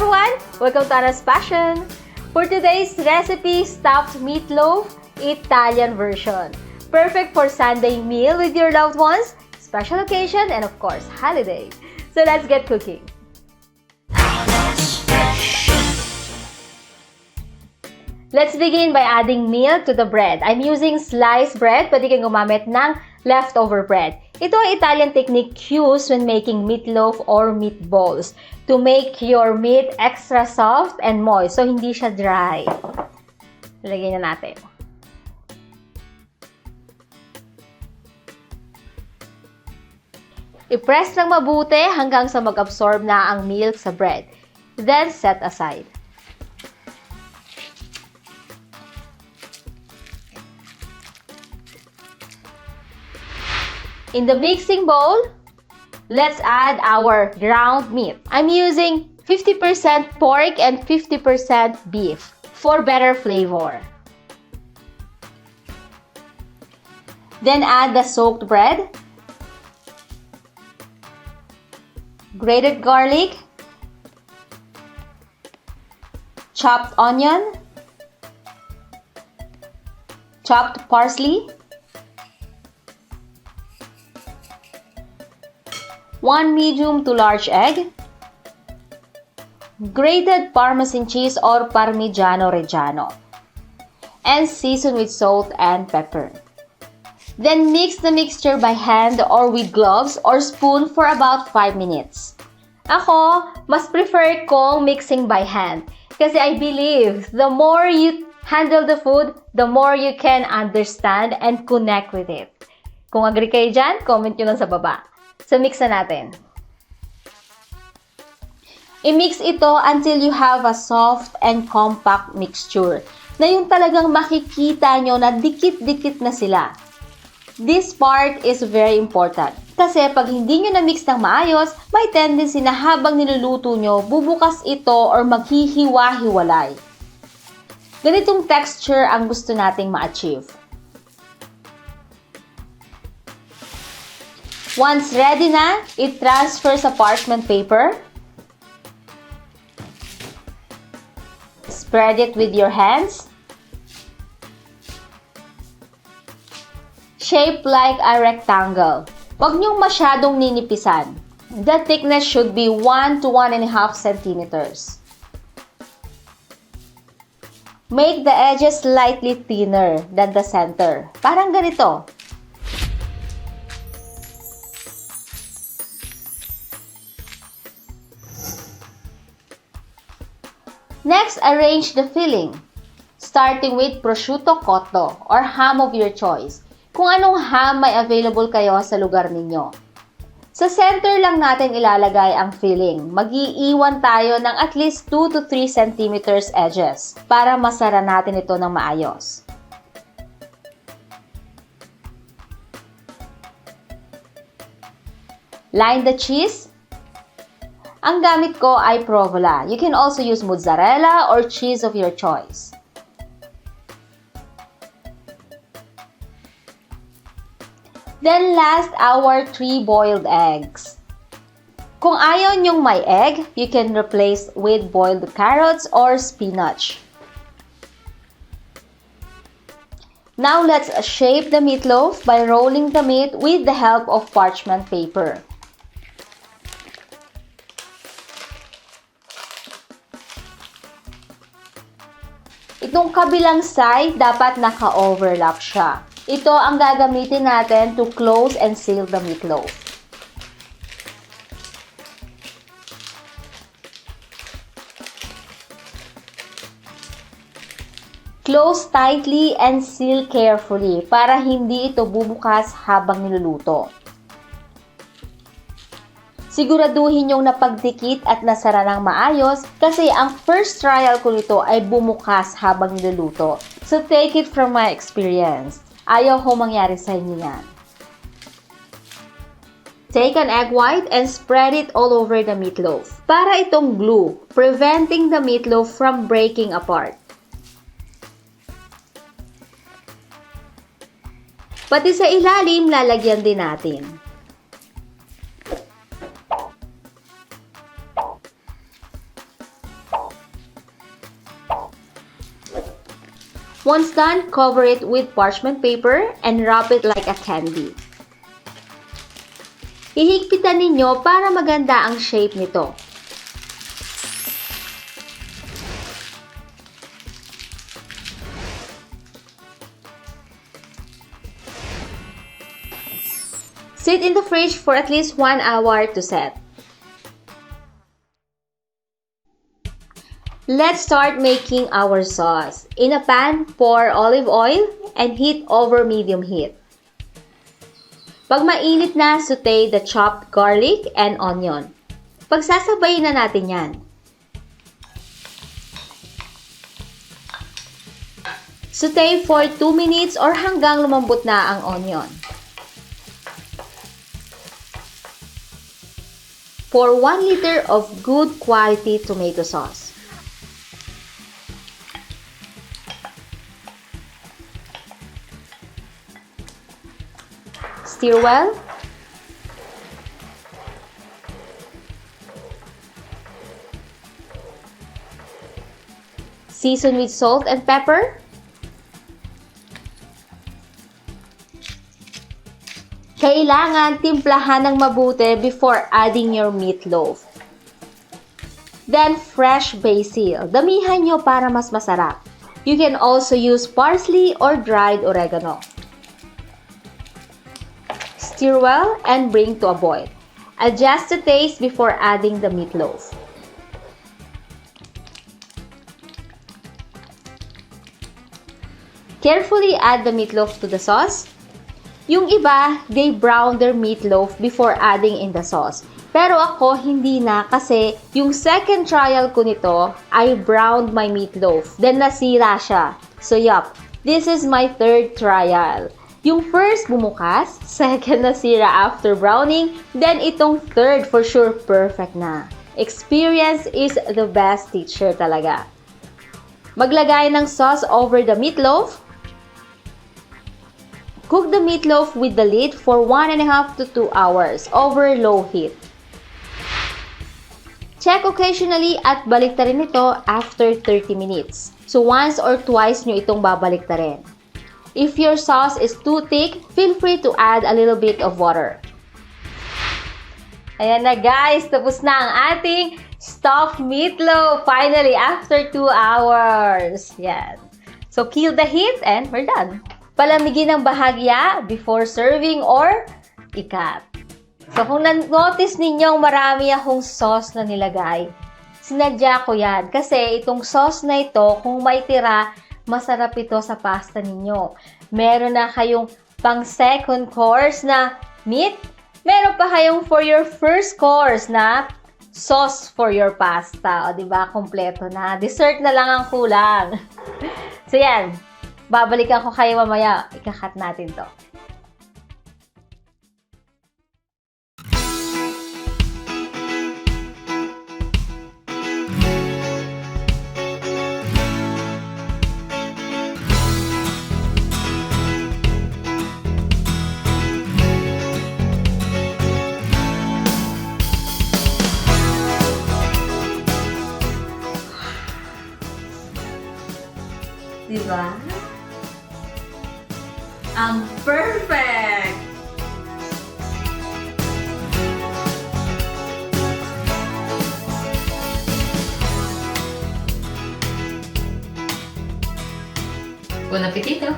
everyone! Welcome to Anna's Passion! For today's recipe, stuffed meatloaf, Italian version. Perfect for Sunday meal with your loved ones, special occasion, and of course, holiday. So let's get cooking. Let's begin by adding milk to the bread. I'm using sliced bread, pwede kang gumamit ng leftover bread. Ito ay Italian technique used when making meatloaf or meatballs to make your meat extra soft and moist, so hindi siya dry. Lagyan na natin. I-press lang mabuti hanggang sa mag-absorb na ang milk sa bread. Then, set aside. In the mixing bowl, let's add our ground meat. I'm using 50% pork and 50% beef for better flavor. Then add the soaked bread, grated garlic, chopped onion, chopped parsley, 1 medium to large egg, grated parmesan cheese or parmigiano reggiano, and season with salt and pepper. Then mix the mixture by hand or with gloves or spoon for about 5 minutes. Ako, mas prefer kong mixing by hand kasi I believe the more you handle the food, the more you can understand and connect with it. Kung agree kayo dyan, comment nyo lang sa baba. So, mix na natin. I-mix ito until you have a soft and compact mixture na yung talagang makikita nyo na dikit-dikit na sila. This part is very important kasi pag hindi nyo na-mix ng maayos, may tendency na habang niluluto nyo, bubukas ito or maghihiwa-hiwalay. Ganitong texture ang gusto nating ma-achieve. Once ready na, i-transfer sa parchment paper. Spread it with your hands. Shape like a rectangle. Huwag niyong masyadong ninipisan. The thickness should be 1 to 1.5 centimeters. Make the edges slightly thinner than the center. Parang ganito. Next, arrange the filling, starting with prosciutto cotto or ham of your choice. Kung anong ham may available kayo sa lugar ninyo. Sa center lang natin ilalagay ang filling. Mag-iiwan tayo ng at least 2 to 3 centimeters edges para masara natin ito ng maayos. Line the cheese. Ang gamit ko ay provola. You can also use mozzarella or cheese of your choice. Then last, our 3 boiled eggs. Kung ayaw nyong may egg, you can replace with boiled carrots or spinach. Now let's shape the meatloaf by rolling the meat with the help of parchment paper. Itong kabilang side, dapat naka-overlap siya. Ito ang gagamitin natin to close and seal the meatloaf. Close tightly and seal carefully para hindi ito bubukas habang niluluto. Siguraduhin yung napagdikit at nasara ng maayos kasi ang first trial ko nito ay bumukas habang niluluto. So take it from my experience. Ayaw ho mangyari sa inyo yan. Take an egg white and spread it all over the meatloaf para itong glue, preventing the meatloaf from breaking apart. Pati sa ilalim, lalagyan din natin. Once done, cover it with parchment paper and wrap it like a candy. Hihigpitan ninyo para maganda ang shape nito. Sit in the fridge for at least 1 hour to set. Let's start making our sauce. In a pan, pour olive oil and heat over medium heat. Pag mainit na, saute the chopped garlic and onion. Pagsasabayin na natin yan. Saute for 2 minutes or hanggang lumambot na ang onion. Pour 1 liter of good quality tomato sauce. Stir well. Season with salt and pepper. Kailangan timplahan ng mabuti before adding your meatloaf. Then, fresh basil. Damihan nyo para mas masarap. You can also use parsley or dried oregano. Stir well and bring to a boil. Adjust the taste before adding the meatloaf. Carefully add the meatloaf to the sauce. Yung iba, they brown their meatloaf before adding in the sauce. Pero ako, hindi na kasi yung second trial ko nito, I browned my meatloaf. Then nasira siya. So yup, this is my third trial. Yung first bumukas, second nasira after browning, then itong third for sure perfect na. Experience is the best teacher talaga. Maglagay ng sauce over the meatloaf. Cook the meatloaf with the lid for 1.5 to 2 hours over low heat. Check occasionally at baliktarin ito after 30 minutes. So once or twice nyo itong babaliktarin. If your sauce is too thick, feel free to add a little bit of water. Ayan na guys, tapos na ang ating stuffed meatloaf. Finally, after 2 hours. Yan. So kill the heat and we're done. Palamigin ng bahagya before serving or ikat. So kung na-notice ninyong marami akong sauce na nilagay, sinadya ko yan. Kasi itong sauce na ito, kung may tira, masarap ito sa pasta ninyo. Meron na kayong pang second course na meat. Meron pa kayong for your first course na sauce for your pasta. O diba, kompleto na. Dessert na lang ang kulang. So yan. Babalikan ko kayo mamaya. Ikakat natin to. Diba? Ang perfect! Buon appetito!